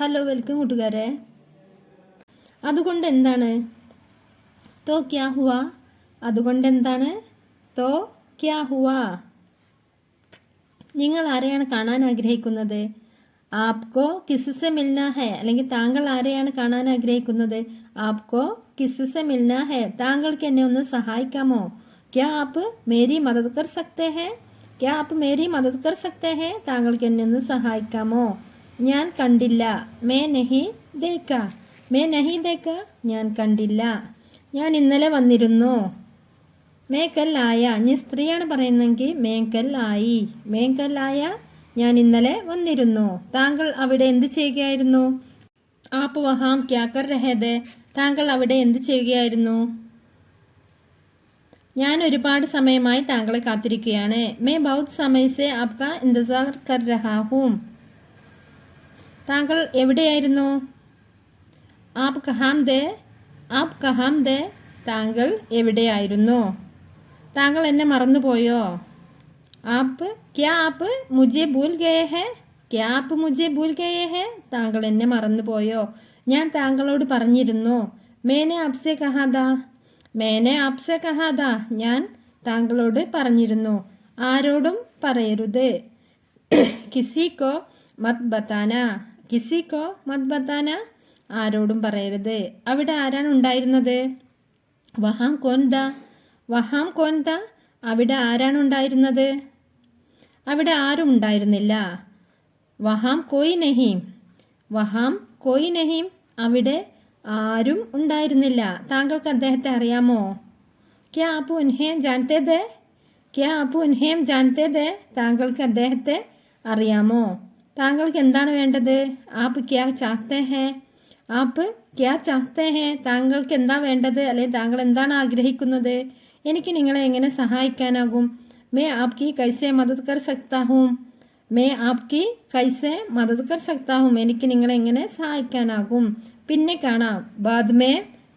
Hello welcome കൂട്ടുകാരെ. അതുകൊണ്ട് എന്താണ്? തോ ക്യാ ഹുവ? അതുകൊണ്ട് എന്താണ്? തോ ക്യാ ഹുവ? നിങ്ങൾ ആരെയാണ് കാണാൻ ആഗ്രഹിക്കുന്നത്? ആപ്കോ കിസ്സെ മിൽനാ ഹെ, അല്ലെങ്കിൽ താങ്കൾ ആരെയാണ് കാണാൻ ആഗ്രഹിക്കുന്നത്? ആപ്കോ കിസ്സെ മിൽനാ ഹെ, താങ്കൾക്ക് എന്നെ ഒന്ന് സഹായിക്കാമോ? ക്യാ ആപ്പ് മേരി മദദ് കർ സക്തേ ഹെ? ക്യാ ആപ്പ് മേരി മദദ് കർ സക്തേ ഹെ? താങ്കൾക്ക് എന്നെ ഒന്ന് സഹായിക്കാമോ? ഞാൻ കണ്ടില്ല. മേ നഹി ദേക്ക. മേ നഹി ദേക്ക, ഞാൻ കണ്ടില്ല. ഞാൻ ഇന്നലെ വന്നിരുന്നു. മേ കൽ ആയ, ഞാൻ സ്ത്രീയാണ് പറയുന്നതെങ്കിൽ മേ കൽ ആയി. മേ കൽ ആയ, ഞാൻ ഇന്നലെ വന്നിരുന്നു. താങ്കൾ അവിടെ എന്ത് ചെയ്യുകയായിരുന്നു? ആപ്പ് വഹാം ക്യാ കർ രഹേ ദേ, താങ്കൾ അവിടെ എന്ത് ചെയ്യുകയായിരുന്നു? ഞാൻ ഒരുപാട് സമയമായി താങ്കളെ കാത്തിരിക്കുകയാണ്. മേ ബഹുത് സമയ സേ ആപ്കാ ഇന്തസാർ കർ രഹാ ഹൂം. താങ്കൾ എവിടെയായിരുന്നു? ആപ്പ് കഹാം ദേ. ആപ്പ് കഹാം ദേ, താങ്കൾ എവിടെയായിരുന്നു? താങ്കൾ എന്നെ മറന്നുപോയോ? ആപ്പ് ക്യാ ആപ്പ് മുझे ഭൂൽ ഗയേ ഹെ? ക്യാ ആപ്പ് മുझे ഭൂൽ ഗയേ ഹെ? താങ്കൾ എന്നെ മറന്നുപോയോ? ഞാൻ താങ്കളോട് പറഞ്ഞിരുന്നു. മേനെ ആപ്സെ കഹാ ദാ. മേനെ ആപ്സെ കഹാ ദാ, ഞാൻ താങ്കളോട് പറഞ്ഞിരുന്നു. ആരോടും പറയരുത്. കിസിക്കോ മത് ബതാന. കിസിക്കോ മത് ബതാന, ആരോടും പറയരുത്. അവിടെ ആരാണ് ഉണ്ടായിരുന്നത്? വഹാം കോൻ ദാ. വഹാം കോൻ ദാ, അവിടെ ആരാണ് ഉണ്ടായിരുന്നത്? അവിടെ ആരും ഉണ്ടായിരുന്നില്ല. വഹാം കോയി നഹീം. വഹാം കോയി നഹീം, അവിടെ ആരും ഉണ്ടായിരുന്നില്ല. താങ്കൾക്ക് അദ്ദേഹത്തെ അറിയാമോ? ക്യാ ആപ്പ് ഉൻഹേ ജാൻതേ ദേ? ക്യാ ആപ്പ് ഉൻഹേം ജാൻതേ ദേ, താങ്കൾക്ക് അദ്ദേഹത്തെ അറിയാമോ? താങ്കൾക്ക് എന്താണ് വേണ്ടത്? ആപ്പ് ക്യാ ചാഹ്തേ ഹേ? ആപ്പ് ക്യാ ചാഹ്തേ ഹേ, താങ്കൾക്ക് എന്താ വേണ്ടത്, അല്ലെങ്കിൽ താങ്കൾ എന്താണ് ആഗ്രഹിക്കുന്നത്? എനിക്ക് നിങ്ങളെ എങ്ങനെ സഹായിക്കാനാകും? മേ ആപ്കി കൈസെ മദദ് കർ സക്താ ഹൂം. മേ ആപ്കി കൈസെ മദദ് കർ സക്താ ഹൂം, എനിക്ക് നിങ്ങളെ എങ്ങനെ സഹായിക്കാനാകും? പിന്നെ കാണാം. ബാദ് മേ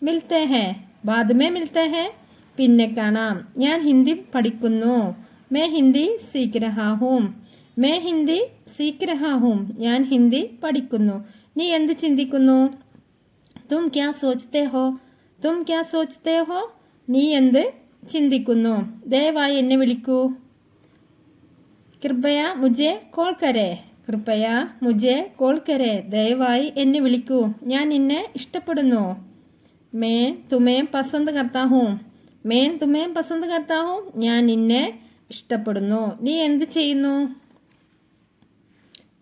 മിൽത്തേ ഹേ. ബാദ് മേ മിൽത്തേ ഹേ, പിന്നെ കാണാം. ഞാൻ ഹിന്ദി പഠിക്കുന്നു. മേ ഹിന്ദി സീഖ് രഹാ ഹൂം. മേ ഹിന്ദി സീഖ് രഹാ ഹൂം, ഞാൻ ഹിന്ദി പഠിക്കുന്നു. നീ എന്ത് ചിന്തിക്കുന്നു? തും ക്യാ സോച്തേ ഹോ? തും ക്യാ സോച്തേ ഹോ, നീ എന്ത് ചിന്തിക്കുന്നു? ദയവായി എന്നെ വിളിക്കൂ. കൃപയാ മുझे കോൾ കരേ. കൃപയാ മുझे കോൾ കരേ, ദയവായി എന്നെ വിളിക്കൂ. ഞാൻ നിന്നെ ഇഷ്ടപ്പെടുന്നു. മേ തുമേ പസന്ത് കർത്താ ഹൂം. മേ തുമേ പസന്ത് കർത്താ ഹൂം, ഞാൻ നിന്നെ ഇഷ്ടപ്പെടുന്നു. നീ എന്ത് ചെയ്യുന്നു?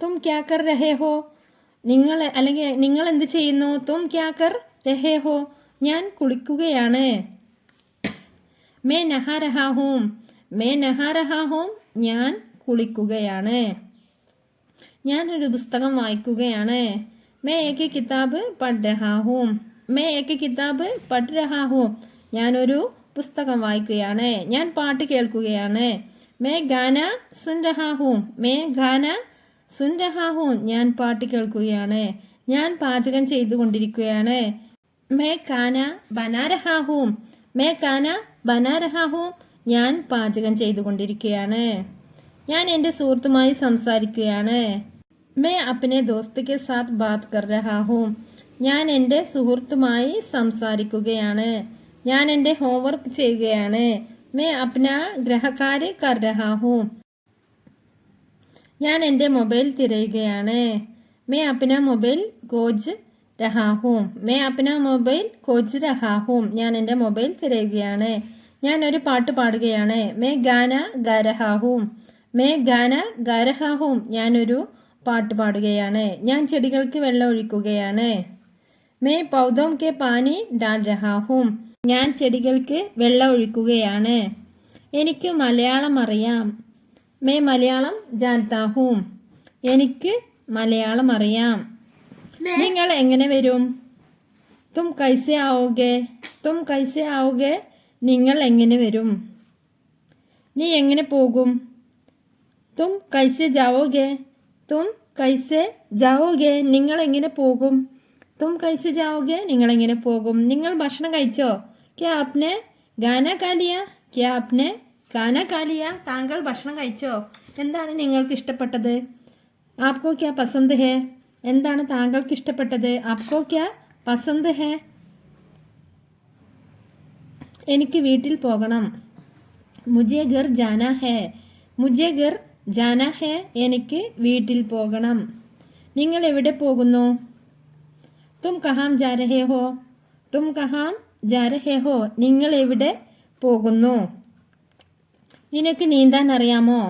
തും ക്യാ കർ രഹേ ഹോ? നിങ്ങൾ എന്ത് ചെയ്യുന്നു? തും ക്യാ കർ രഹേ ഹോ, ഞാൻ കുളിക്കുകയാണ്. മേ നഹാ രഹാ ഹൂം. മേ നഹാ രഹാ ഹൂം, ഞാൻ കുളിക്കുകയാണ്. ഞാനൊരു പുസ്തകം വായിക്കുകയാണ്. മേ ഏക് കിതാബ് പഠ് രഹാ ഹൂം. മേ ഏക് കിതാബ് പഠ് രഹാ ഹൂം, ഞാനൊരു പുസ്തകം വായിക്കുകയാണ്. ഞാൻ പാട്ട് കേൾക്കുകയാണ്. മേ ഗാന സുൻ രഹാ ഹൂം. മേ ഗാന സുൻ രഹാ ഹൂം, ഞാൻ പാട്ട് കേൾക്കുകയാണ്. ഞാൻ പാചകം ചെയ്തുകൊണ്ടിരിക്കുകയാണ്. മേ ഖാന ബനാ രഹാ ഹൂം. മേ ഖാന ബനാ രഹാ ഹൂം, ഞാൻ പാചകം ചെയ്തുകൊണ്ടിരിക്കുകയാണ്. ഞാൻ എൻ്റെ സുഹൃത്തുമായി സംസാരിക്കുകയാണ്. മേ അപ്നെ ദോസ്ത് കെ സാത്ത് ബാത് കർ രഹാ ഹൂം. ഞാൻ എൻ്റെ സുഹൃത്തുമായി സംസാരിക്കുകയാണ്. ഞാൻ എൻ്റെ ഹോംവർക്ക് ചെയ്യുകയാണ്. മേ അപ്നാ ഗ്രഹകാര്യ കർ രഹാ ഹൂം. ഞാൻ എൻ്റെ മൊബൈൽ തിരയുകയാണ്. May Apna mobile ഖോജ് രഹാ ഹൂം. May Apna mobile ഖോജ് രഹാ ഹൂം, ഞാൻ എൻ്റെ മൊബൈൽ തിരയുകയാണ്. ഞാൻ ഒരു പാട്ട് പാടുകയാണ്. മേ ഗാന ഗാ രഹാ ഹൂം. മേ ഗാന ഗാ രഹാ ഹൂം, ഞാനൊരു പാട്ട് പാടുകയാണ്. ഞാൻ ചെടികൾക്ക് വെള്ളം ഒഴിക്കുകയാണ്. മേ പൗധോം കെ പാനി ഡാൽ രഹാ ഹൂം. ഞാൻ ചെടികൾക്ക് വെള്ളം ഒഴിക്കുകയാണ്. എനിക്ക് മലയാളം അറിയാം. മേ മലയാളം ജാൻതാ ഹൂം. എനിക്ക് മലയാളം അറിയാം. നിങ്ങൾ എങ്ങനെ വരും? തും കൈസെ ആവോഗെ. തും കൈസെ ആവോഗെ, നിങ്ങൾ എങ്ങനെ വരും? നീ എങ്ങനെ പോകും? തും കൈസെ ജാവോഗെ. തും കൈസെ ജാവോഗെ, നിങ്ങൾ എങ്ങനെ പോകും? തും കൈസെ ജാവോഗെ, നിങ്ങൾ എങ്ങനെ പോകും? നിങ്ങൾ ഭക്ഷണം കഴിച്ചോ? ക്യാ ആപ്നെ ഗാന കാലിയ. ക്യാ ആപ്നെ ഗാന കാലിയ, താങ്കൾ ഭക്ഷണം കഴിച്ചോ? എന്താണ് നിങ്ങൾക്ക് ഇഷ്ടപ്പെട്ടത്? ആപ്കോ ക്യാ പസന്ത് ഹേ? എന്താണ് താങ്കൾക്ക് ഇഷ്ടപ്പെട്ടത്? ആപ്കോ ക്യാ പസന്ത് ഹേ? എനിക്ക് വീട്ടിൽ പോകണം. മുझे घर जाना है. മുझे घर जाना है. എനിക്ക് വീട്ടിൽ പോകണം. നിങ്ങൾ എവിടെ പോകുന്നു? തും കഹാം ജാ രഹേ ഹോ? തും കഹാം ജാ രഹേ ഹോ? നിങ്ങൾ എവിടെ പോകുന്നു? നിനക്ക് നീന്താൻ അറിയാമോ?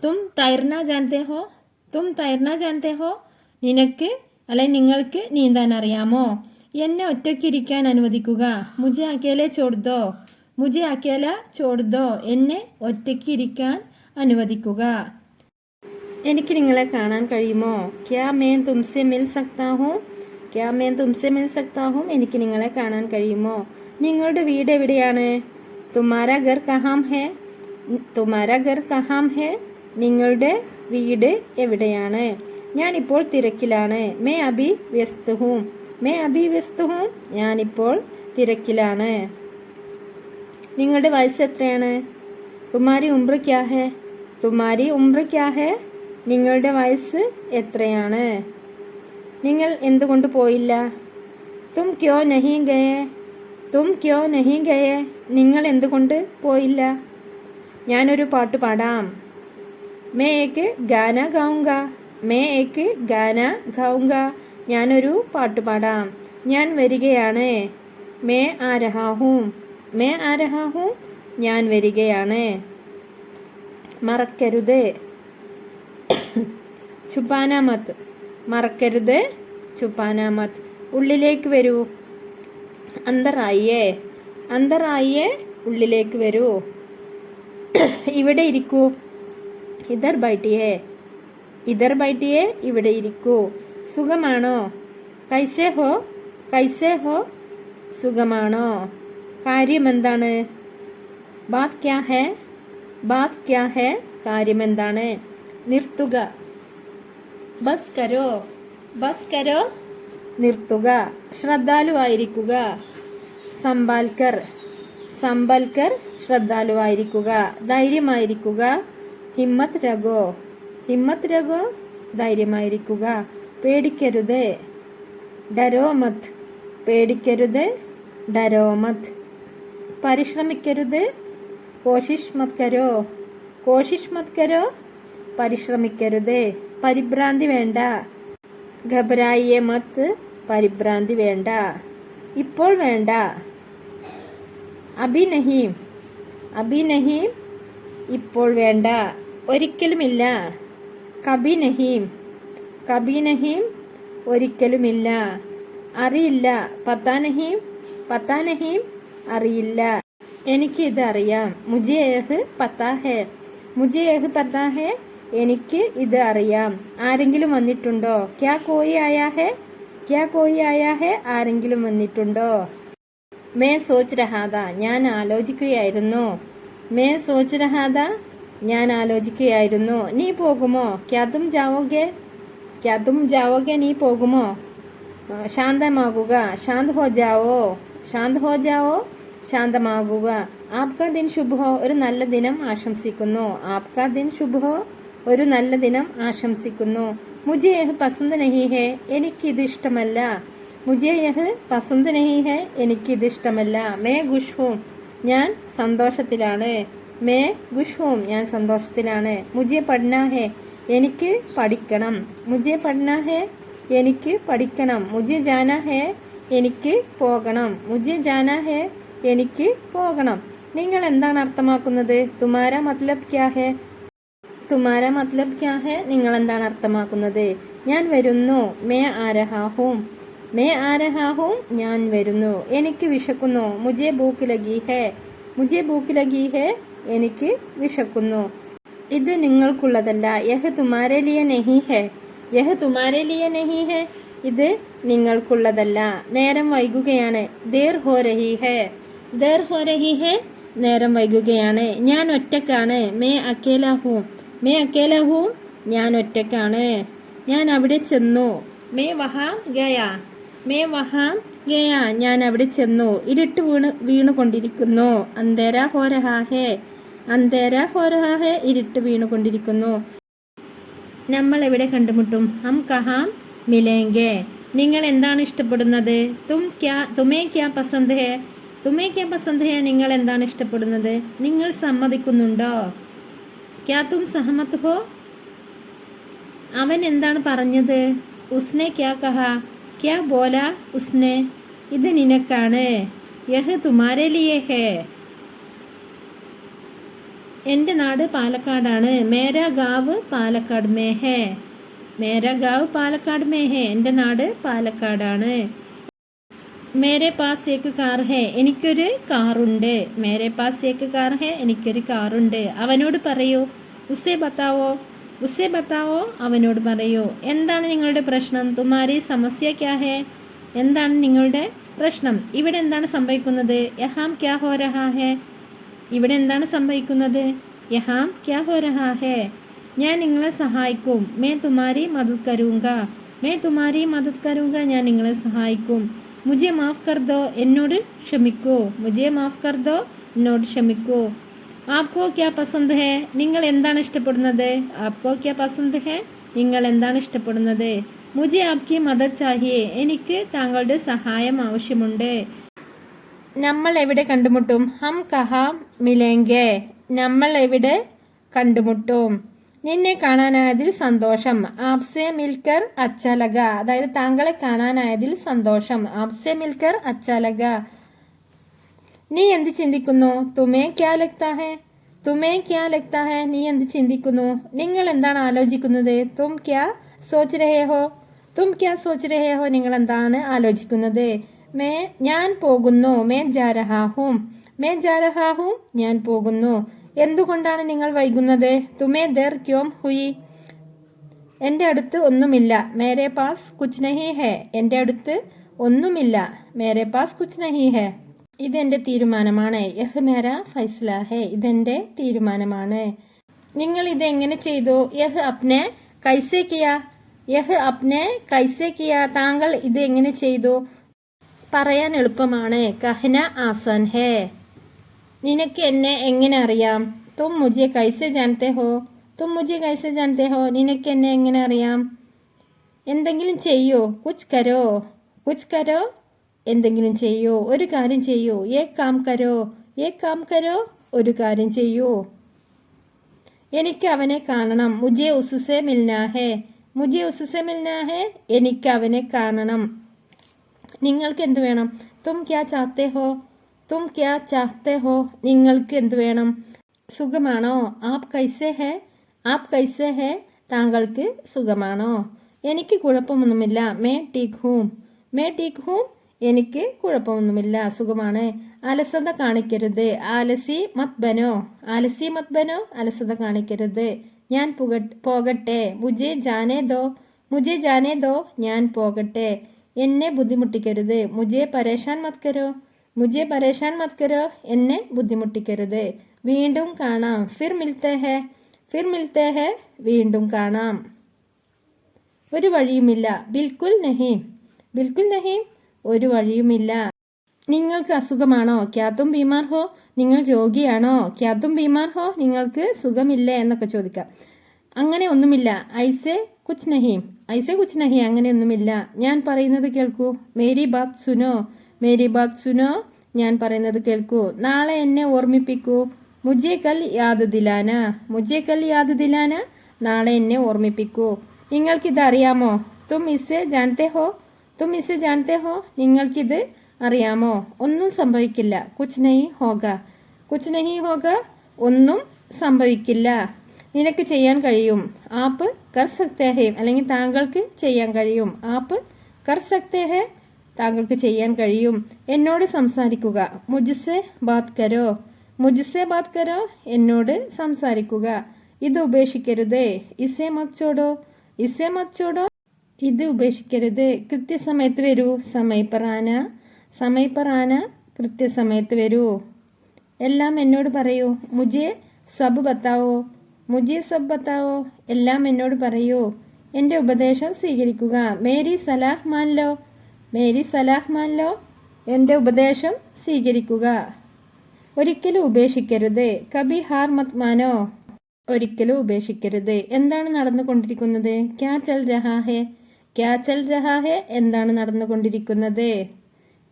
തും തൈർന ജാനത്തെ ഹോ? തും തൈർന ജാനത്തെ ഹോ? നിനക്ക് നിങ്ങൾക്ക് നീന്താൻ അറിയാമോ? എന്നെ ഒറ്റയ്ക്കിരിക്കാൻ അനുവദിക്കുക. മുझे അക്കേലെ ചോड़ दो. മുझे അക്കേല ചോड़ दो. എന്നെ ഒറ്റയ്ക്കിരിക്കാൻ അനുവദിക്കുക. എനിക്ക് നിങ്ങളെ കാണാൻ കഴിയുമോ? ക്യാ मैं तुमसे मिल सकता हूँ? ക്യാ मैं तुमसे मिल सकता हूँ? എനിക്ക് നിങ്ങളെ കാണാൻ കഴിയുമോ? നിങ്ങളുടെ വീട് എവിടെയാണ്? तुम्हारा घर कहाँ है? तुम्हारा घर कहाँ है? നിങ്ങളുടെ വീട് എവിടെയാണ്? ഞാനിപ്പോൾ തിരക്കിലാണ്. मैं अभी व्यस्त हूँ. मैं अभी व्यस्त हूँ. ഞാനിപ്പോൾ തിരക്കിലാണ്. നിങ്ങളുടെ വയസ്സ് എത്രയാണ്? तुम्हारी उम्र क्या है? तुम्हारी उम्र क्या है? നിങ്ങളുടെ വയസ്സ് എത്രയാണ്? നിങ്ങൾ എന്തുകൊണ്ട് പോയില്ല? തും ക്യോ നഹീ ഗയേ? തും ക്യോ നഹീ ഗയേ? നിങ്ങൾ എന്തുകൊണ്ട് പോയില്ല? ഞാനൊരു പാട്ട് പാടാം. मैं एक गाना गाऊंगा. मैं एक गाना गाऊंगा. ഞാനൊരു പാട്ട് പാടാം. ഞാൻ വരികയാണ്. मैं आ रहा हूँ. मैं आ रहा हूँ. ഞാൻ വരികയാണ്. മറക്കരുത്. ചുപാന മത്. മറക്കരുത്. ചുപാന മത്. ഉള്ളിലേക്ക് വരൂ. അന്തർ ആയിയേ. അന്തർ ആയിയേ. ഉള്ളിലേക്ക് വരൂ. ഇവിടെ ഇരിക്കൂ. ഇധർ ബൈഠിയേ. ഇധർ ബൈഠിയേ. ഇവിടെ ഇരിക്കൂ. സുഖമാണോ? കൈസേ ഹോ? കൈസേ ഹോ? സുഖമാണോ? കാര്യമെന്താണ്? ബാത് ക്യാ ഹേ? ബാത് ക്യാ ഹേ? കാര്യമെന്താണ്? നിർത്തുക. ബസ് കരോ. ബസ് കരോ. നിർത്തുക. ശ്രദ്ധാലുവായിരിക്കുക. സംഭാൽക്കർ. സംഭൽക്കർ. ശ്രദ്ധാലുവായിരിക്കുക. ധൈര്യമായിരിക്കുക. ഹിമ്മത്ത് രഗോ. ഹിമ്മത്ത് രഗോ. ധൈര്യമായിരിക്കുക. പേടിക്കരുത്. ഡരോ മത്. പേടിക്കരുത്. ഡരോ മത്. പരിശ്രമിക്കരുത്. കോശിഷ് മത് കരോ. കോശിഷ് മത് കരോ. പരിശ്രമിക്കരുത്. പരിഭ്രാന്തി വേണ്ട. ഘബരായിയെ മത്ത്. പരിഭ്രാന്തി വേണ്ട. ഇപ്പോൾ വേണ്ട. അഭി നഹീം. അഭി നഹീം. ഇപ്പോൾ വേണ്ട. ഒരിക്കലുമില്ല. കബി നഹീം. കബി നഹീം. ഒരിക്കലുമില്ല. അറിയില്ല. പത്താ നഹീം. പത്താ നഹീം. അറിയില്ല. എനിക്ക് ഇത് അറിയാം. മുझे यह पता है. മുझे यह पता है. എനിക്ക് ഇത് അറിയാം. ആരെങ്കിലും വന്നിട്ടുണ്ടോ? ക്യാ കോയി ആയാ ഹെ? ക്യാ കോയി ആയാ ഹെ? ആരെങ്കിലും വന്നിട്ടുണ്ടോ? മേ സോച്ച് രഹാദ. ഞാൻ ആലോചിക്കുകയായിരുന്നു. മേ സോച്ച് രഹാദ. ഞാൻ ആലോചിക്കുകയായിരുന്നു. നീ പോകുമോ? ക്യാ തും ജാവോഗെ? ക്യാ തും ജാവോഗെ? നീ പോകുമോ? ശാന്തമാകുക. ശാന്ത് ഹോ ജാവോ. ശാന്ത് ഹോ ജാവോ. ശാന്തമാകുക. ആപ്കാ ദിൻ ശുഭ് ഹോ. ഒരു നല്ല ദിനം ആശംസിക്കുന്നു. ആപ്കാ ദിൻ ശുഭ് ഹോ. ഒരു നല്ല ദിനം ആശംസിക്കുന്നു. മുझे यह പസന്ത് നഹീ ഹേ. എനിക്കിത് ഇഷ്ടമല്ല. മുझे यह പസന്ത് നഹീ ഹേ. എനിക്കിത് ഇഷ്ടമല്ല. മേ ഖുഷ് ഹൂം. ഞാൻ സന്തോഷത്തിലാണ്. മേ ഖുഷ് ഹൂം. ഞാൻ സന്തോഷത്തിലാണ്. മുझे പഠനാ ഹേ. എനിക്ക് പഠിക്കണം. മുझे പഠനാ ഹേ. എനിക്ക് പഠിക്കണം. മുझे ജാനാ ഹേ. എനിക്ക് പോകണം. മുझे ജാനാ ഹേ. എനിക്ക് പോകണം. നിങ്ങൾ എന്താണ് അർത്ഥമാക്കുന്നത്? തുമാര മത്ലബ് ക്യാ ഹേ? തുമാര മത്ലബ് ക്യാ ഹേ? നിങ്ങൾ എന്താണ് അർത്ഥമാക്കുന്നത്? ഞാൻ വരുന്നു. മേ ആ രഹാ ഹൂം. മേ ആ രഹാ ഹൂം. ഞാൻ വരുന്നു. എനിക്ക് വിശക്കുന്നു. മുझे ഭൂക്ക് ലഗി ഹേ. മുझे ഭൂക്ക് ലഗി ഹേ. എനിക്ക് വിശക്കുന്നു. ഇത് നിങ്ങൾക്കുള്ളതല്ല. യഹ് തുമാരേ ലിയേ നഹീ ഹേ. യഹ് തുമാരേ ലിയേ നഹീ ഹേ. ഇത് നിങ്ങൾക്കുള്ളതല്ല. നേരം വൈകുകയാണ്. ദേർ ഹോ രഹി ഹേ. ദേർ ഹോ രഹി ഹേ. നേരം വൈകുകയാണ്. ഞാൻ ഒറ്റക്കാണ്. മേ അക്കേല ഹൂം. മേ അക്കേല ഹൂം. ഞാൻ ഒറ്റക്കാണ്. ഞാൻ അവിടെ ചെന്നു. മേ വഹാം ഗയാ. മേ വഹാം ഗയാ. ഞാൻ അവിടെ ചെന്നു. ഇരുട്ട് വീണുകൊണ്ടിരിക്കുന്നു. അന്തേര ഹോ രഹാ ഹേ. അന്തേര ഹോ രഹാ ഹേ. ഇരുട്ട് വീണുകൊണ്ടിരിക്കുന്നു. നമ്മൾ എവിടെ കണ്ടുമുട്ടും? ഹം കഹാം മിലേംഗെ. നിങ്ങൾ എന്താണ് ഇഷ്ടപ്പെടുന്നത്? തുമേ ക്യാ പസന്ത് ഹേ? തുമേ ക്യാ പസന്ത് ഹേ? നിങ്ങൾ എന്താണ് ഇഷ്ടപ്പെടുന്നത്? നിങ്ങൾ സമ്മതിക്കുന്നുണ്ടോ? ക്യാ തും സഹമത് ഹോ? അവൻ എന്താണ് പറഞ്ഞത്? ഉസ്നെ ക്യാ കഹാ? ക്യാ ബോല ഉസ്നെ? ഇത് നിനക്കാണ്. യഹ് തുമാരെ ലിയേ ഹേ. എൻ്റെ നാട് പാലക്കാടാണ്. മേരാ ഗാവ് പാലക്കാട് മേ ഹേ. മേരാ ഗാവ് പാലക്കാട് മേ ഹേ. എൻ്റെ നാട് പാലക്കാടാണ്. മേരെ പാസ് ഏക്ക് കാർ ഹേ. എനിക്കൊരു കാറുണ്ട്. മേരെ പാസ് ഏക്ക് കാർ ഹേ. എനിക്കൊരു കാറുണ്ട്. അവനോട് പറയൂ. ഉസ്സേ ബത്താവോ. ഉസ്സേ ബത്താവോ. അവനോട് പറയൂ. എന്താണ് നിങ്ങളുടെ പ്രശ്നം? തുമാരി സമസ്യ ക്യാ ഹേ? എന്താണ് നിങ്ങളുടെ പ്രശ്നം? ഇവിടെ എന്താണ് സംഭവിക്കുന്നത്? യഹാം ക്യാ ഹോ രഹാ ഹേ? ഇവിടെ എന്താണ് സംഭവിക്കുന്നത്? യഹാം ക്യാ ഹോ രഹാ ഹേ? ഞാൻ നിങ്ങളെ സഹായിക്കും. മേ തുമാരി മദത് കരൂങ്ക. മേ തുമാരി മദത് കരൂങ്ക. ഞാൻ നിങ്ങളെ സഹായിക്കും. മുജെ മാഫ് കർ ദോ. എന്നോട് ക്ഷമിക്കൂ. മുജെ മാഫ് കർ ദോ. എന്നോട് ക്ഷമിക്കൂ. ആപ്കോ ക്യാ പസന്ത് ഹേ? നിങ്ങൾ എന്താണ് ഇഷ്ടപ്പെടുന്നത്? ആപ്കോ ക്യാ പസന്ത് ഹേ? നിങ്ങൾ എന്താണ് ഇഷ്ടപ്പെടുന്നത്? മുജെ ആപ്കി മദത് ചാഹിയേ. എനിക്ക് താങ്കളുടെ സഹായം ആവശ്യമുണ്ട്. നമ്മൾ എവിടെ കണ്ടുമുട്ടും? ഹം കഹാ മിലേംഗെ. നമ്മൾ എവിടെ കണ്ടുമുട്ടും? നിന്നെ കാണാനായതിൽ സന്തോഷം. ആപ്സെ മിൽക്കർ അച്ഛാ ലഗ. അതായത് താങ്കളെ കാണാനായതിൽ സന്തോഷം. ആപ്സെ മിൽക്കർ അച്ഛാ ലഗ. നീ എന്ത് ചിന്തിക്കുന്നു? തുമേ ക്യാ ലഗ്താ ഹേ? തുമേ ക്യാ ലഗ്താ ഹേ? നീ എന്ത് ചിന്തിക്കുന്നു? നിങ്ങൾ എന്താണ് ആലോചിക്കുന്നത്? തും ക്യാ സോച്ച് രഹേ ഹോ? തും ക്യാ സോച്ച് രഹേ ഹോ? നിങ്ങൾ എന്താണ് ആലോചിക്കുന്നത്? ഞാൻ പോകുന്നു. മേ ജാ രഹാ ഹൂം. മേ ജാ രഹാ ഹൂം. ഞാൻ പോകുന്നു. എന്തുകൊണ്ടാണ് നിങ്ങൾ വൈകുന്നത്? തുമേ ദർ ക്യോം ഹുയി. എൻ്റെ അടുത്ത് ഒന്നുമില്ല. മേരെ പാസ് കുച്ച് നഹി ഹേ. എൻ്റെ അടുത്ത് ഒന്നുമില്ല. മേരെ പാസ് കുച്ച് നഹി ഹേ. ഇതെൻ്റെ തീരുമാനമാണ്. യഹ് മേരാ ഫൈസല ഹേ. ഇതെൻ്റെ തീരുമാനമാണ്. നിങ്ങൾ ഇതെങ്ങനെ ചെയ്തു? യഹ് അപ്നെ കൈസേ കിയ. യഹ് അപ്നെ കൈസേ കിയ. താങ്കൾ ഇത് എങ്ങനെ ചെയ്തു? പറയാൻ എളുപ്പമാണ്. കഹന ആസാൻ ഹേ. നിനക്ക് എന്നെ എങ്ങനെ അറിയാം? തും മുझे കൈസെ ജാനത്തെ ഹോ? തും മുझे കൈസെ ജാനത്തെ ഹോ? നിനക്ക് എന്നെ എങ്ങനെ അറിയാം? എന്തെങ്കിലും ചെയ്യോ? കുച്ച് കരോ. കുച്ച് കരോ. എന്തെങ്കിലും ചെയ്യോ. ഒരു കാര്യം ചെയ്യോ. ഏക് കാം കരോ. ഏക് കാം കരോ. ഒരു കാര്യം ചെയ്യൂ. എനിക്ക് അവനെ കാണണം. മുझे उससे मिलना है. മുझे उससे मिलना है. എനിക്ക് അവനെ കാണണം. നിങ്ങൾക്ക് എന്ത് വേണം? തും ക്യാ ചാഹത്തെ ഹോ. തും ക്യാ ചാഹത്തെ ഹോ. നിങ്ങൾക്ക് എന്ത് വേണം? സുഖമാണോ? ആപ് കൈസേ ഹേ. ആപ് കൈസേ ഹേ. താങ്കൾക്ക് സുഖമാണോ? എനിക്ക് കുഴപ്പമൊന്നുമില്ല. മേ ടീക് ഹൂം. മേ ടീക് ഹൂം. എനിക്ക് കുഴപ്പമൊന്നുമില്ല. സുഖമാണ്. അലസത കാണിക്കരുത്. ആലസി മത് ബനോ. ആലസി മത് ബനോ. അലസത കാണിക്കരുത്. ഞാൻ പോകട്ടെ. മുझे ജാനേ ദോ. മുझे ജാനേ ദോ. ഞാൻ പോകട്ടെ. എന്നെ ബുദ്ധിമുട്ടിക്കരുത്. മുझे പരേഷാൻ മത് കരോ. മുझे പരേഷാൻ മത് കരോ. എന്നെ ബുദ്ധിമുട്ടിക്കരുത്. വീണ്ടും കാണാം. ഫിർ മിൽത്തെ ഹേ. ഫിർ മിൽത്തെ ഹേ. വീണ്ടും കാണാം. ഒരു വഴിയുമില്ല. ബിൽക്കുൽ നഹി. ബിൽക്കുൽ നഹി. ഒരു വഴിയുമില്ല. നിങ്ങൾക്ക് അസുഖമാണോ? ക്യാ തും ബീമാർ ഹോ. നിങ്ങൾ രോഗിയാണോ? ക്യാ തും ബീമാർ ഹോ. നിങ്ങൾക്ക് സുഖമില്ലേ എന്നൊക്കെ ചോദിക്കാം. അങ്ങനെ ഒന്നുമില്ല. ഐസെ കുച്ച് നഹി. ഐസെ കുച്ച് നഹി. അങ്ങനെയൊന്നുമില്ല. ഞാൻ പറയുന്നത് കേൾക്കൂ. മേരി ബാത് സുനോ. മേരി ബാത് സുനോ. ഞാൻ പറയുന്നത് കേൾക്കൂ. നാളെ എന്നെ ഓർമ്മിപ്പിക്കൂ. മുझे കൽ യാദ് ദിലാന. മുझे കൽ യാദ് ദിലാന. നാളെ എന്നെ ഓർമ്മിപ്പിക്കൂ. നിങ്ങൾക്കിത് അറിയാമോ? തും ഇസെ ജാനത്തെ ഹോ. തും ഇസെ ജാനത്തെ ഹോ. നിങ്ങൾക്കിത് അറിയാമോ? ഒന്നും സംഭവിക്കില്ല. കുച്ച് നഹി ഹോഗ. കുച്ച് നഹി ഹോഗ. ഒന്നും സംഭവിക്കില്ല. നിനക്ക് ചെയ്യാൻ കഴിയും. ആപ്പ് കർ സക്തേ ഹേ. അല്ലെങ്കിൽ താങ്കൾക്ക് ചെയ്യാൻ കഴിയും. ആപ്പ് കർ സക്തേ ഹേ. താങ്കൾക്ക് ചെയ്യാൻ കഴിയും. എന്നോട് സംസാരിക്കുക. മുझसे ബാത് കരോ. മുझसे ബാത് കരോ. എന്നോട് സംസാരിക്കുക. ഇത് ഉപേക്ഷിക്കരുത്. ഇസേ മത് ചോടോ. ഇസേ മത് ചോടോ. ഇത് ഉപേക്ഷിക്കരുത്. കൃത്യസമയത്ത് വരൂ. സമയ പർ ആന. സമയ പർ ആന. കൃത്യസമയത്ത് വരൂ. എല്ലാം എന്നോട് പറയൂ. മുझे സബ് ബത്താവോ. മുझे സബ് ബത്താവോ. എല്ലാം എന്നോട് പറയൂ. എൻ്റെ ഉപദേശം സ്വീകരിക്കുക. മേരി സലാഹ് മാൻ ലോ. മേരി സലാഹ് മാൻ ലോ. എൻ്റെ ഉപദേശം സ്വീകരിക്കുക. ഒരിക്കലും ഉപേക്ഷിക്കരുത്. കബി ഹാർ മത് മാനോ. ഒരിക്കലും ഉപേക്ഷിക്കരുത്. എന്താണ് നടന്നുകൊണ്ടിരിക്കുന്നത്? ക്യാ ചൽ രഹാ ഹേ. ക്യാ ചൽ രഹാ ഹെ എന്താണ് നടന്നുകൊണ്ടിരിക്കുന്നത്.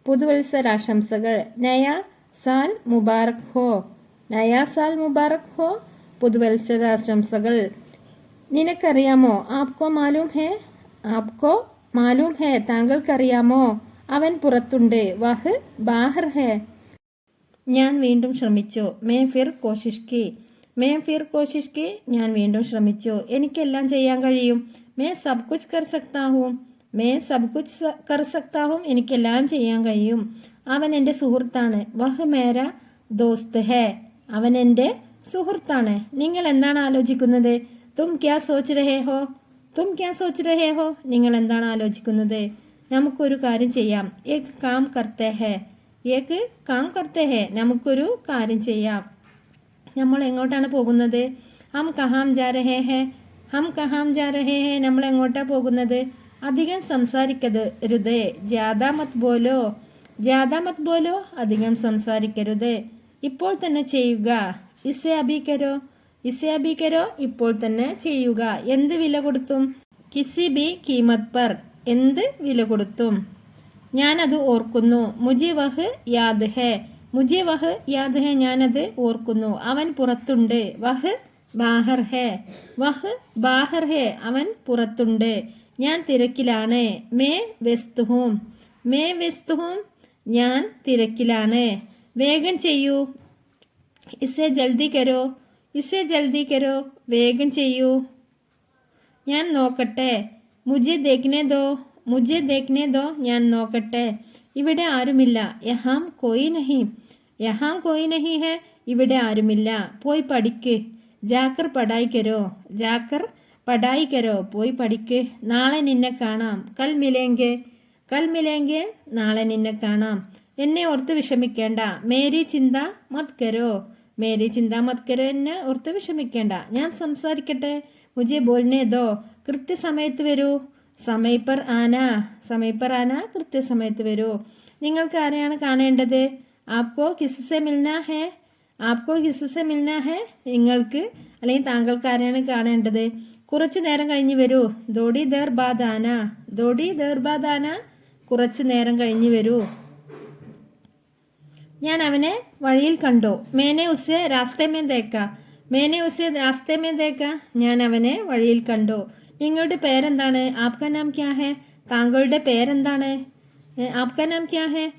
പുതുവത്സരാശംസകൾ. നയാ സാൽ മുബാറക് ഹോ. നയാ സാൽ മുബാറക് ഹോ. പുതുവത്സരാശംസകൾ. നിനക്കറിയാമോ? ആപ്കോ മാലൂം ഹെ. ആപ്കോ മാലൂം ഹെ താങ്കൾക്കറിയാമോ? അവൻ പുറത്തുണ്ട്. വഹ് ബാഹർ ഹെ. ഞാൻ വീണ്ടും ശ്രമിച്ചു. മേ ഫിർ കോശിഷ് കി. മേ ഫിർ കോശിഷ് കി. ഞാൻ വീണ്ടും ശ്രമിച്ചു. എനിക്കെല്ലാം ചെയ്യാൻ കഴിയും. മേ സബ് കുച്ച് കർ സക്താ ഹൂം. മേ സബ് കുച്ച് കർ സക്താ ഹൂം. എനിക്കെല്ലാം ചെയ്യാൻ കഴിയും. അവൻ എൻ്റെ സുഹൃത്താണ്. വഹ് മേര ദോസ്ത് ഹെ. അവൻ എൻ്റെ സുഹൃത്താണ്. നിങ്ങൾ എന്താണ് ആലോചിക്കുന്നത്? തും ക്യാ സോച്ച് രഹേ ഹോ. തും ക്യാ സോച്ച് രഹേ ഹോ. നിങ്ങൾ എന്താണ് ആലോചിക്കുന്നത്? നമുക്കൊരു കാര്യം ചെയ്യാം. ഏക് കാം കർത്തേ ഹെ. ഏക് കാം കർത്തേ ഹെ. നമുക്കൊരു കാര്യം ചെയ്യാം. നമ്മൾ എങ്ങോട്ടാണ് പോകുന്നത്? ഹം കഹാം ജാ രഹേ ഹെ. ഹം കഹാം ജാ രഹേ ഹെ. നമ്മൾ എങ്ങോട്ടാണ് പോകുന്നത്? അധികം സംസാരിക്കരുത്. ജ്യാദാ മത് ബോലോ. ജ്യാദാ മത് ബോലോ. അധികം സംസാരിക്കരുത്. ഇപ്പോൾ തന്നെ ചെയ്യുക. ഇസെ അഭി കരോ. ഇസെ അഭി കരോ. ഇപ്പോൾ തന്നെ ചെയ്യുക. എന്ത് വില കൊടുത്തും? കിസി ബി കീമത് പർ. എന്ത് വില കൊടുത്തും. ഞാനത് ഓർക്കുന്നു. മുജെ വഹ് യാദ് ഹെ. മുജെ വഹ് യാദ് ഹെ. ഞാനത് ഓർക്കുന്നു. അവൻ പുറത്തുണ്ട്. വഹ് ബാഹർ ഹെ. വഹ് ബാഹർ ഹെ. അവൻ പുറത്തുണ്ട്. ഞാൻ തിരക്കിലാണ്. മേ വ്യസ്ത് ഹൂം. മേ വ്യസ്ത് ഹൂം. ഞാൻ തിരക്കിലാണ്. വേഗം ചെയ്യൂ. ഇസെ ജൽദി കരോ. ഇസെ ജൽദി കരോ. വേഗം ചെയ്യൂ. ഞാൻ നോക്കട്ടെ. മുജെ ദേഖ്നെ ദോ. മുജെ ദേഖ്നെ ദോ. ഞാൻ നോക്കട്ടെ. ഇവിടെ ആരുമില്ല. യഹാം കോയി നഹി. യഹാം കോയി നഹി ഹെ. ഇവിടെ ആരുമില്ല. പോയി പഠിക്ക്. ജാക്കർ പടായി കരോ. ജാക്കർ പടായി കരോ. പോയി പഠിക്ക്. നാളെ നിന്നെ കാണാം. കൽ മിലേങ്കെ. കൽ മിലേങ്കെ. നാളെ നിന്നെ കാണാം. എന്നെ ഓർത്ത് വിഷമിക്കേണ്ട. മേരി ചിന്ത മത് കരോ. മേരി ചിന്ത മത് കരോ. എന്നെ ഓർത്ത് വിഷമിക്കേണ്ട. ഞാൻ സംസാരിക്കട്ടെ. മുജെ ബോൽനെ ദോ. കൃത്യസമയത്ത് വരൂ. സമയപ്പർ ആന. സമയപ്പർ ആന. കൃത്യസമയത്ത് വരൂ. നിങ്ങൾക്ക് ആരെയാണ് കാണേണ്ടത്? ആപ്കോ കിസ്സെ മിൽനാ ഹെ. ആപ്കോ കിസ്സെ മിൽനാ ഹെ. നിങ്ങൾക്ക് അല്ലെങ്കിൽ താങ്കൾക്ക് ആരെയാണ് കാണേണ്ടത്? കുറച്ചു നേരം കഴിഞ്ഞ് വരൂ. ദോടി ദേർ ബാദ് ആന. ദോടി ദേർ ബാദ് ആന. കുറച്ചു നേരം കഴിഞ്ഞ് വരൂ. ഞാൻ അവനെ വഴിയിൽ കണ്ടു. മേനെ ഉസെ രാസ്തേ മേ ദേക്ക. മേനെ ഉസെ രാസ്തേ മേ ദേക്ക. ഞാൻ അവനെ വഴിയിൽ കണ്ടു. നിങ്ങളുടെ പേരെന്താണ്? ആപ്കാ നാം ക്യാ ഹെ. താങ്കളുടെ പേരെന്താണ്? ആപ്കാ നാം ക്യാ ഹെ.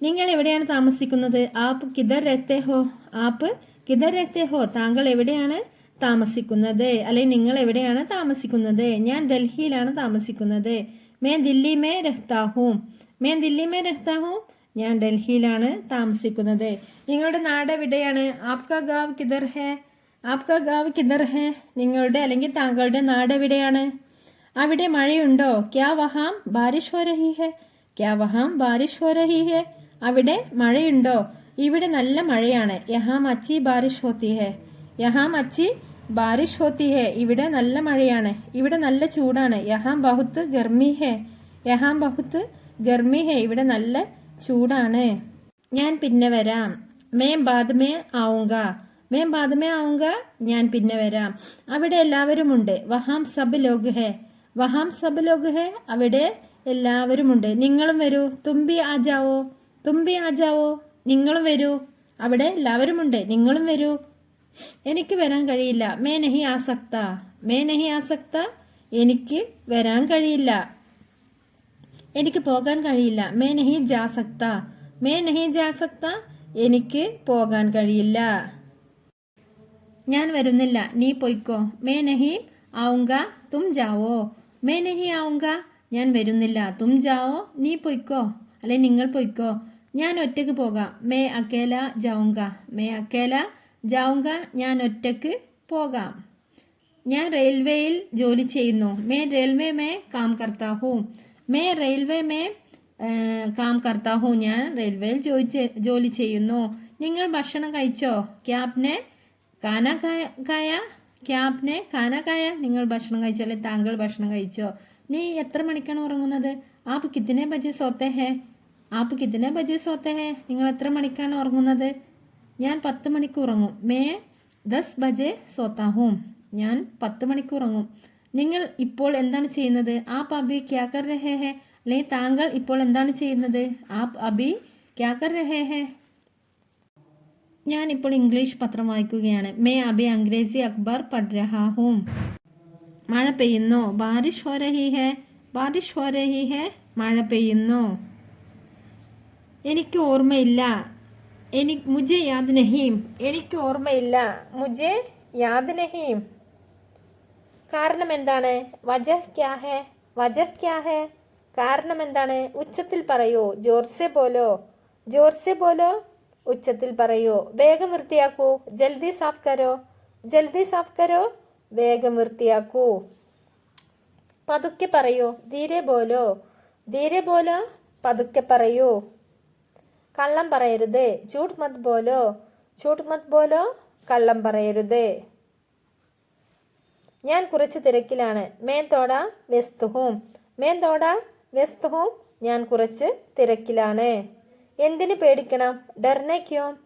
നിങ്ങൾ എവിടെയാണ് താമസിക്കുന്നത്? ആപ്പ് കിധർ രഹത്തെ ഹോ. ആപ്പ് കിധർ രഹത്തെ ഹോ. താങ്കൾ എവിടെയാണ് താമസിക്കുന്നത്? അല്ലെങ്കിൽ നിങ്ങൾ എവിടെയാണ് താമസിക്കുന്നത്? ഞാൻ ഡൽഹിയിലാണ് താമസിക്കുന്നത്. May Delhi may രഹ്താ ഹൂം. May Delhi may രഹ്താ ഹൂം. ഞാൻ ഡൽഹിയിലാണ് താമസിക്കുന്നത്. നിങ്ങളുടെ നാട് എവിടെയാണ്? ആപ്കാ ഗാവ് കിധർ ഹെ. ആപ്കാ ഗാവ് കിധർ ഹെ. നിങ്ങളുടെ അല്ലെങ്കിൽ താങ്കളുടെ നാട് എവിടെയാണ്? അവിടെ മഴയുണ്ടോ? ക്യാ വഹാം ബാരിഷ് ഹോ രഹി ഹെ. ക്യാ വഹാം ബാരിഷ് ഹോ രഹി ഹെ. അവിടെ മഴയുണ്ടോ? ഇവിടെ നല്ല മഴയാണ്. യഹാം അച്ചി ബാരിഷ് ഹോത്തി ഹെ. യഹാം അച്ചി ബാരിഷ് ഹോത്തി ഹെ. ഇവിടെ നല്ല മഴയാണ്. ഇവിടെ നല്ല ചൂടാണ്. യഹാം ബഹുത്ത് ഗർമി ഹെ. യഹാം ബഹുത്ത് ഗർമി ഹെ. ഇവിടെ നല്ല ചൂടാണ്. ഞാൻ പിന്നെ വരാം. May ബാദ് may ആവുങ്ക. May ബാദ് may ആവുങ്ക. ഞാൻ പിന്നെ വരാം. അവിടെ എല്ലാവരുമുണ്ട്. വഹാം സബ് ലോഗ് ഹെ. വഹാം സബ് ലോഗ് ഹെ. അവിടെ എല്ലാവരുമുണ്ട്. നിങ്ങളും വരൂ. തുമ്പി ആ ജാവോ. തുമ്പി ആ ജാവോ. നിങ്ങളും വരൂ. അവിടെ എല്ലാവരുമുണ്ട്. നിങ്ങളും വരൂ. എനിക്ക് വരാൻ കഴിയില്ല. മേ നഹി ആ സക്ത. മേ നഹി ആ സക്ത. എനിക്ക് വരാൻ കഴിയില്ല. എനിക്ക് പോകാൻ കഴിയില്ല. മേ നഹി ജാ സക്ത. മേ നഹി ജാ സക്ത. എനിക്ക് പോകാൻ കഴിയില്ല. ഞാൻ വരുന്നില്ല. നീ പൊയ്ക്കോ. മേ നഹി ആവുങ്ക. തും ജാവോ. മേ നഹി ആവുങ്ക. ഞാൻ വരുന്നില്ല. തും ജാവോ. നീ പൊയ്ക്കോ. അല്ലെ നിങ്ങൾ പൊയ്ക്കോ. ഞാൻ ഒറ്റക്ക് പോകാം. മേ അക്കേല ജാവുങ്ക. മേ അക്കേല ജാവുങ്ക. ഞാൻ ഒറ്റക്ക് പോകാം. ഞാൻ റെയിൽവേയിൽ ജോലി ചെയ്യുന്നു. മേ റെയിൽവേ മേ കാം കർത്താ ഹൂം. മേ റെയിൽവേ മേ കാം കർത്താ ഹൂ. ഞാൻ റെയിൽവേയിൽ ജോലി ചെയ്യുന്നു. നിങ്ങൾ ഭക്ഷണം കഴിച്ചോ? ക്യാപ്നെ കാന കായ. ക്യാപ്നെ കാന കായ. നിങ്ങൾ ഭക്ഷണം കഴിച്ചോ? അല്ലെ താങ്കൾ ഭക്ഷണം കഴിച്ചോ? നീ എത്ര മണിക്കാണ് ഉറങ്ങുന്നത്? ആപ്പ് കിത്തനെ ബജെ സോത്തെ ഹെ. ആപ്പ് കിത്തനെ ബജെ സോത്തെ ഹെ. നിങ്ങൾ എത്ര മണിക്കാണ് ഉറങ്ങുന്നത്? ഞാൻ 10 മണിക്ക് ഉറങ്ങും. മേ 10 ബജെ സോത്താ ഹൂം. ഞാൻ 10 മണിക്ക് ഉറങ്ങും. നിങ്ങൾ ഇപ്പോൾ എന്താണ് ചെയ്യുന്നത്? ആപ് അഭി ക്യാ കർ രഹേ ഹെ? അല്ലെങ്കിൽ താങ്കൾ ഇപ്പോൾ എന്താണ് ചെയ്യുന്നത്? ആപ് അഭി ക്യാ കർ രഹേ ഹെ? ഞാനിപ്പോൾ ഇംഗ്ലീഷ് പത്രം വായിക്കുകയാണ്. മേ അഭി അംഗ്രേസി അഖ്ബാർ പഠ് രഹാ ഹൂം. മഴ പെയ്യുന്നു. ബാരിഷ് ഹോ രഹി ഹെ? ബാരിഷ് ഹോ രഹി ഹെ? മഴ പെയ്യുന്നു. എനിക്ക് ഓർമ്മയില്ല. മുജെ യാദ് നഹീം. എനിക്ക് ഓർമ്മയില്ല. മുജെ യാദ് നഹീം. കാരണം എന്താണ്? വജഹ് ക്യാ ഹെ? വജഹ് ക്യാ ഹെ? കാരണം എന്താണ്? ഉച്ചത്തിൽ പറയൂ. ജോർസെ ബോലോ. ജോർസെ ബോലോ. ഉച്ചത്തിൽ പറയൂ. വേഗം വൃത്തിയാക്കൂ. ജൽദി സാഫ് കരോ. ജൽദി സാഫ് കരോ. വേഗം വൃത്തിയാക്കൂ. പതുക്കെ പറയൂ. ധീരെ ബോലോ. ധീരെ ബോലോ. പതുക്കെ പറയൂ. കള്ളം പറയരുത്. झूठ मत बोलो. झूठ मत बोलो. കള്ളം പറയരുത്. ഞാൻ കുറച്ച് തിരക്കിലാണ്. मैं थोड़ा व्यस्त हूं. मैं थोड़ा व्यस्त हूं. ഞാൻ കുറച്ച് തിരക്കിലാണ്. എന്തിന് പേടിക്കണം? ഡർനെ ക്യോം.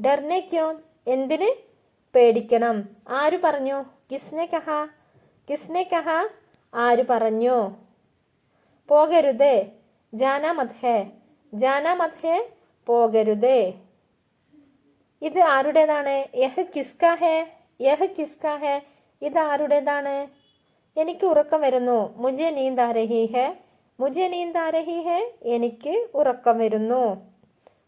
ഡർനെ ക്യോം. എന്തിന് പേടിക്കണം? ആര് പറഞ്ഞു? കിസ്നെ കഹാ. കിസ്നെ കഹാ. ആര് പറഞ്ഞു? പോകരുത്. ജാനാ മത് ഹെ. ജാനാ മത് ഹെ. പോകരുത്. ഇത് ആരുടേതാണ്? യഹ് കിസ്കാ ഹെ. യഹ് കിസ്കാ ഹെ. ഇത് ആരുടേതാണ്? എനിക്ക് ഉറക്കം വരുന്നു. മുജെ നീന്ത് ആ രഹി ഹെ. മുജെ നീന്ത് ആ രഹി ഹെ. എനിക്ക് ഉറക്കം വരുന്നു.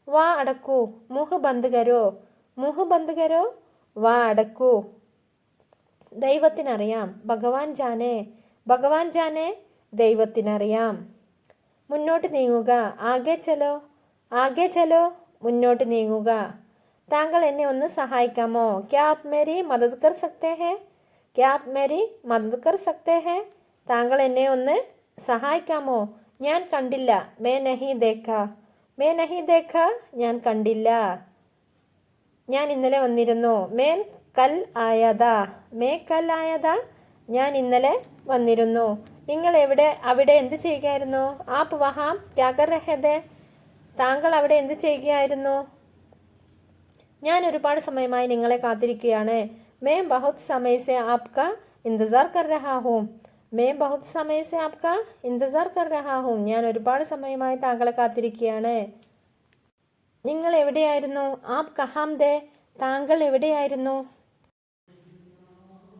വാ അടക്കൂ. മുഹ് ബന്ദ് കരോ. മുഹ് ബന്ദ് കരോ. വാ അടക്കൂ. ദൈവത്തിനറിയാം. ഭഗവാൻ ജാനെ. ഭഗവാൻ ജാനെ. ദൈവത്തിനറിയാം. മുന്നോട്ട് നീങ്ങുക. ആകെ ചലോ. ആകെ ചലോ. മുന്നോട്ട് നീങ്ങുക. താങ്കൾ എന്നെ ഒന്ന് സഹായിക്കാമോ? ക്യാ ആപ് മേരി മദദ് കർ സക്തേ ഹെ? ക്യാ ആപ് മേരി മദദ് കർ സക്തേ ഹെ? താങ്കൾ എന്നെ ഒന്ന് സഹായിക്കാമോ? ഞാൻ കണ്ടില്ല. മേ നഹി ദേഖ. മേ നഹി ദേഖ. ഞാൻ കണ്ടില്ല. ഞാൻ ഇന്നലെ വന്നിരുന്നു. മേൻ കൽ ആയതാ. മേ കൽ ആയതാ. ഞാൻ ഇന്നലെ വന്നിരുന്നു. നിങ്ങൾ അവിടെ എന്ത് ചെയ്യുകയായിരുന്നു? ആപ് വഹാം ക്യാ കർ രഹേ ഥേ? താങ്കൾ അവിടെ എന്ത് ചെയ്യുകയായിരുന്നു? ഞാൻ ഒരുപാട് സമയമായി നിങ്ങളെ കാത്തിരിക്കുകയാണ്. मैं बहुत समय से आपका इंतजार कर रहा हूँ. मैं बहुत समय से आपका इंतजार कर रहा हूँ. ഞാൻ ഒരുപാട് സമയമായി താങ്കളെ കാത്തിരിക്കുകയാണ്. നിങ്ങൾ എവിടെയായിരുന്നു? ആപ് കഹാം ഥേ? താങ്കൾ എവിടെയായിരുന്നു?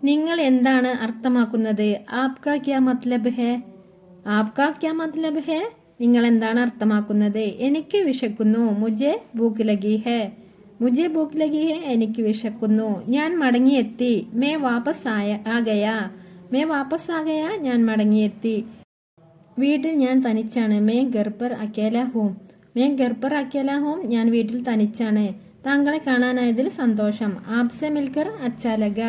നിങ്ങൾ എന്താണ് അർത്ഥമാക്കുന്നത്? ആപ്കാ ക്യാ മത്ലബ് ഹെ? ആപ്കാ ക്യാ മത്ലബ് ഹെ? നിങ്ങൾ എന്താണ് അർത്ഥമാക്കുന്നത്? എനിക്ക് വിശക്കുന്നു. മുജെ ഭൂക്ക് ലഗി ഹെ. മുജെ ഭൂക്ക് ലഗി ഹെ. എനിക്ക് വിശക്കുന്നു. ഞാൻ മടങ്ങിയെത്തി. മേ വാപസ് ആ ഗയാ. മേ വാപസ് ആ ഗയാ. ഞാൻ മടങ്ങിയെത്തി. വീട്ടിൽ ഞാൻ തനിച്ചാണ്. മേ ഘർ പർ അക്കേല ഹൂം. മേ ഘർ പർ അക്കേല ഹൂം. ഞാൻ വീട്ടിൽ തനിച്ചാണ്. താങ്കളെ കാണാനായതിൽ സന്തോഷം. ആപ്സെ മിൽക്കർ അച്ഛാ ലഗ.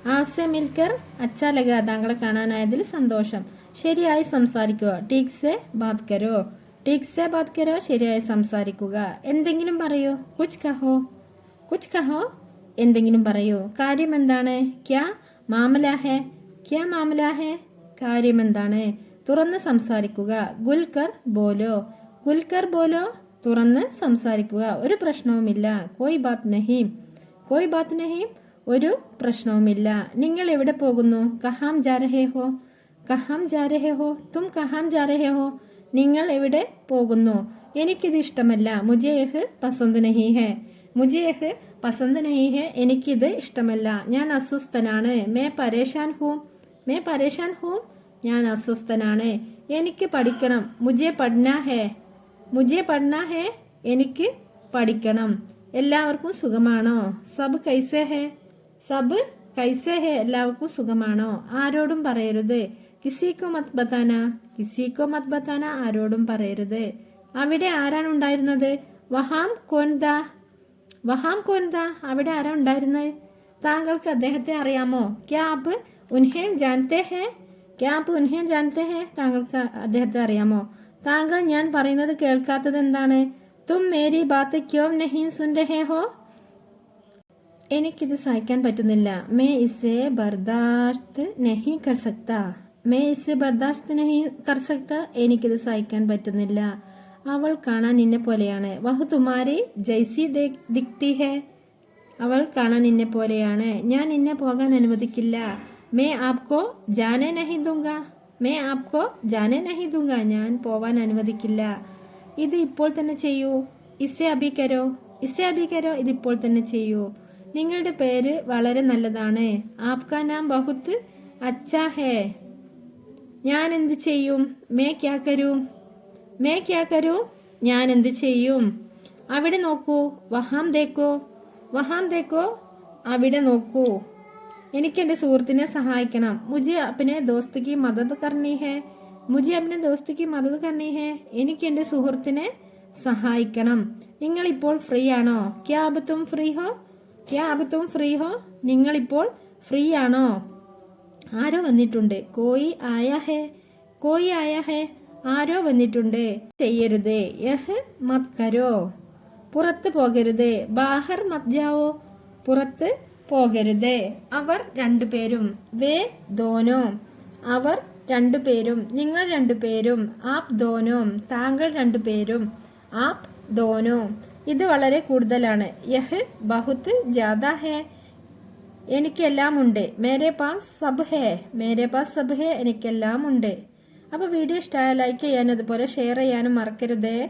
ആപ്സെ മിൽക്കർ അച്ഛാ ലഗ. താങ്കളെ കാണാനായതിൽ സന്തോഷം. ശരിയായി സംസാരിക്കുക. ടീക് സെ ബാത് കരോ. ടീക് സെ ബാത് കരോ. ശരിയായി സംസാരിക്കുക. എന്തെങ്കിലും പറയൂ. കുച്ച് കഹോ. കുച്ച് കഹോ. എന്തെങ്കിലും പറയൂ. കാര്യം എന്താണ്? ക്യാ മാമല ഹെ. ക്യാ മാമല ഹെ. കാര്യം എന്താണ്? തുറന്ന് സംസാരിക്കുക. ഗുൽക്കർ ബോലോ. ഗുൽക്കർ ബോലോ. തുറന്ന് സംസാരിക്കുക. ഒരു പ്രശ്നവുമില്ല. കോയ് ബാത് നഹീം. കോയ് ബാത് നഹീം. ഒരു പ്രശ്നവുമില്ല. നിങ്ങൾ എവിടെ പോകുന്നു? കഹാം ജാ രഹേ ഹോ. കഹാം ജാ രഹേ ഹോ. തും കഹാം ജാ രഹേ ഹോ. നിങ്ങൾ എവിടെ പോകുന്നു? എനിക്കിത് ഇഷ്ടമല്ല. മുജെ യഹ് പസന്ത് നഹീ ഹെ. മുജെ യഹ് പസന്ത് നഹീ ഹെ. എനിക്കിത് ഇഷ്ടമല്ല. ഞാൻ അസ്വസ്ഥനാണ്. മേ പരേഷാൻ ഹൂം. മേ പരേഷാൻ ഹൂം. ഞാൻ അസ്വസ്ഥനാണ്. എനിക്ക് പഠിക്കണം. മുജെ പഠനാ ഹെ. മുജെ പഠനാ ഹെ. എനിക്ക് പഠിക്കണം. എല്ലാവർക്കും സുഖമാണോ? സബ് കൈസേ ഹെ. സബ് കൈസേ ഹെ. എല്ലാവർക്കും സുഖമാണോ? ആരോടും പറയരുത്. കിസിക്കോ മത് ബതാന. കിസിക്കോ മത് ബതാന. ആരോടും പറയരുത്. അവിടെ ആരാണ് ഉണ്ടായിരുന്നത്? വഹാം കോൻദാ. വഹാം കോൻദാ. അവിടെ ആരാ ഉണ്ടായിരുന്നത്? താങ്കൾക്ക് അദ്ദേഹത്തെ അറിയാമോ? ക്യാ ആപ് ഉൻഹേ ജാൻതേ ഹെ. ക്യാ ആപ് ഉൻഹേ ജാൻതേ ഹെ. താങ്കൾക്ക് അദ്ദേഹത്തെ അറിയാമോ? താങ്കൾ ഞാൻ പറയുന്നത് കേൾക്കാത്തത് എന്താണ്? തും മേരി ബാത്ത് ക്യോം നഹീ സുൻ രഹേ ഹോ. എനിക്കിത് സഹിക്കാൻ പറ്റുന്നില്ല. മേ ഇസേ ബർദാശ്ത് നഹീ കർ സക്താ. മേ ഇസേ ബർദാശ്ത് നഹീ കർ സക്താ. എനിക്കിത് സഹിക്കാൻ പറ്റുന്നില്ല. അവൾ കാണാൻ നിന്നെ പോലെയാണ്. വഹ് തുമാരി ജൈസി ദിക്തി ഹെ. അവൾ കാണാൻ നിന്നെ പോലെയാണ്. ഞാൻ നിന്നെ പോകാൻ അനുവദിക്കില്ല. मैं आपको जाने नहीं दूंगा. मैं आपको जाने नहीं दूंगा. ഞാൻ പോവാൻ അനുവദിക്കില്ല. ഇത് ഇപ്പോൾ തന്നെ ചെയ്യൂ. ഇസ്സെ അഭി കരോ. ഇസ്സെ അഭി കരോ. ഇത് ഇപ്പോൾ തന്നെ ചെയ്യൂ. നിങ്ങളുടെ പേര് വളരെ നല്ലതാണ്. ആപ്കാ നാം ബഹുത്ത് അച്ഛാ ഹേ. ഞാൻ എന്ത് ചെയ്യും? മേ ക്യാ കരൂ. മേ ക്യാ കരൂ. ഞാൻ എന്ത് ചെയ്യും? അവിടെ നോക്കൂ. വഹാം ദേക്കോ. വഹാം ദേക്കോ. അവിടെ നോക്കൂ. എനിക്ക് എൻ്റെ സുഹൃത്തിനെ സഹായിക്കണം. മുझे अपने दोस्त की मदद करनी है. मुझे अपने दोस्त की मदद करनी है. എനിക്ക് എൻ്റെ സുഹൃത്തിനെ സഹായിക്കണം. നിങ്ങൾ ഇപ്പോൾ ഫ്രീ ആണോ? ക്യാ അബ് തും ഫ്രീ ഹോ. ക്യാ അബ് തും ഫ്രീ ഹോ. നിങ്ങൾ ഇപ്പോൾ ഫ്രീ ആണോ? ആരോ വന്നിട്ടുണ്ട്. കോയി ആയാ ഹേ. കോയി ആയാ ഹേ. ആരോ വന്നിട്ടുണ്ട്. ചെയ്യരുത്. യഹ് മത് കരോ. പുറത്ത് പോകരുത്. ബാഹർ മത് ജാവോ. പുറത്ത് പോകരുത്. അവർ രണ്ടുപേരും. വേ ദോനോ. അവർ രണ്ടുപേരും. നിങ്ങൾ രണ്ടുപേരും. ആപ് ദോനോ. താങ്കൾ രണ്ടുപേരും. ആപ് ദോനോ. ഇത് വളരെ കൂടുതലാണ്. യഹ് ബഹുത്ത് ജ്യാദാ ഹേ. എനിക്കെല്ലാം ഉണ്ട്. മേരെ പാസ് സബ് ഹേ. മേരെ പാസ് സബ് ഹേ. എനിക്കെല്ലാം ഉണ്ട്. അപ്പോൾ വീഡിയോ ഇഷ്ടമായ ലൈക്ക് ചെയ്യാനും അതുപോലെ ഷെയർ ചെയ്യാനും മറക്കരുതേ.